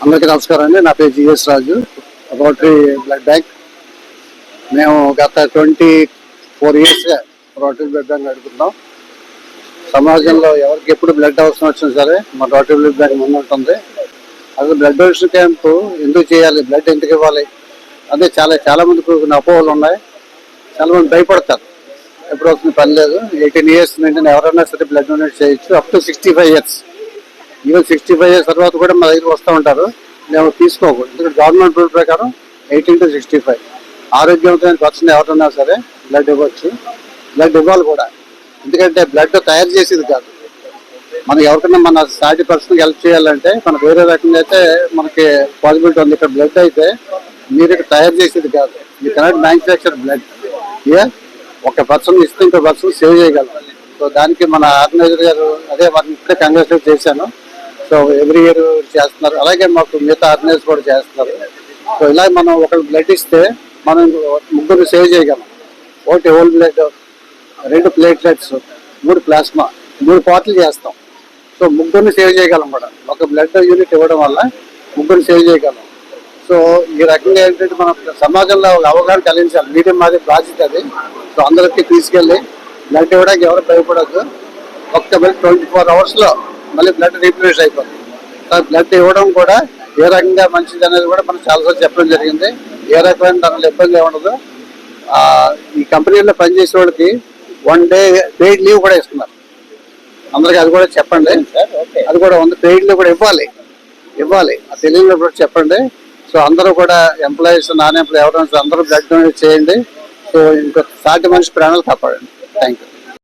అందరికీ నమస్కారం అండి. నా పేరు జిఎస్ రాజు, రోటరీ బ్లడ్ బ్యాంక్. మేము గత 24 yearsగా రోటరీ బ్లడ్ బ్యాంక్ నడుపుతున్నాం. సమాజంలో ఎవరికి ఎప్పుడు బ్లడ్ అవసరం వచ్చినా సరే మన రోటరీ బ్లడ్ బ్యాంక్ ముందు ఉంటుంది. అసలు బ్లడ్ డొనేషన్ క్యాంపు ఎందుకు చేయాలి, బ్లడ్ ఎందుకు ఇవ్వాలి అదే చాలా మందికి కొన్ని అపోహలు ఉన్నాయి. చాలా మంది భయపడతారు, ఎప్పుడు వస్తుంది పని లేదు. 18 years నుండి ఎవరైనా సరే బ్లడ్ డొనేట్ చేయొచ్చు, up to 65 years. Even 65 years తర్వాత కూడా మా దగ్గర వస్తూ ఉంటారు. మేము తీసుకోకూడదు, ఎందుకంటే గవర్నమెంట్ రూల్ ప్రకారం 18 to 65 ఆరోగ్యవంతమైన పర్సన్ ఎవరైనా సరే బ్లడ్ ఇవ్వచ్చు, బ్లడ్ ఇవ్వాలి కూడా. ఎందుకంటే బ్లడ్ తయారు చేసేది కాదు, మనం ఎవరికైనా మన సాటి పర్సన్కి హెల్ప్ చేయాలంటే మనకు వేరే రకంగా అయితే మనకి పాసిబిలిటీ ఉంది. ఇక్కడ బ్లడ్ అయితే మీరు ఇక్కడ తయారు చేసేది కాదు, యూ కెనాట్ మ్యానుఫ్యాక్చర్ బ్లడ్. ఒక పర్సన్ ఇస్తే ఇంకో పర్సన్ సేవ్ చేయగలరు. సో దానికి మన ఆర్గనైజర్ గారు అదే వారిని ఇప్పుడే కంగ్రాచులేట్ చేశాను. సో ఎవ్రీ ఇయర్ చేస్తున్నారు, అలాగే మాకు మిగతా ఆర్గనైజర్స్ కూడా చేస్తున్నారు. సో ఇలా మనం ఒకరికి బ్లడ్ ఇస్తే మనం ముగ్గురు సేవ్ చేయగలం. ఒకటి హోల్ బ్లడ్, 2 ప్లేట్లెట్స్, 3 ప్లాస్మా, 3 పార్ట్లు చేస్తాం. సో ముగ్గురిని సేవ్ చేయగలం కూడా. ఒక బ్లడ్ యూనిట్ ఇవ్వడం వల్ల ముగ్గురిని సేవ్ చేయగలం. సో ఈ రకంగా ఏంటంటే మనం సమాజంలో అవగాహన కలిగించాలి, మీడియం మాది బాధ్యత అది. సో అందరికీ తీసుకెళ్ళి బ్లడ్ ఇవ్వడానికి ఎవరు భయపడద్దు. ఒక్క బ్లడ్ 24 hours మళ్ళీ బ్లడ్ రీప్లేస్ అయిపోతుంది. బ్లడ్ ఇవ్వడం కూడా ఏ రకంగా మంచిది అనేది కూడా మనం చాలాసార్లు చెప్పడం జరిగింది. ఏ రకమైన దానిలో ఇబ్బంది ఉండదు. ఈ కంపెనీలో పనిచేసే వాళ్ళకి 1 day పెయిడ్ లీవ్ కూడా ఇస్తున్నారు. అందరికి అది కూడా చెప్పండి, అది కూడా ఉంది. పెయిడ్ లీవ్ కూడా ఇవ్వాలి ఆ తెలియని కూడా చెప్పండి. సో అందరూ కూడా ఎంప్లాయీస్, నాన్ ఎంప్లాయీ ఎవరైనా అందరూ బ్లడ్ డొనేట్ చేయండి. సో ఇంకో సాటి మనిషి ప్రాణాలు కాపాడండి. Thank you.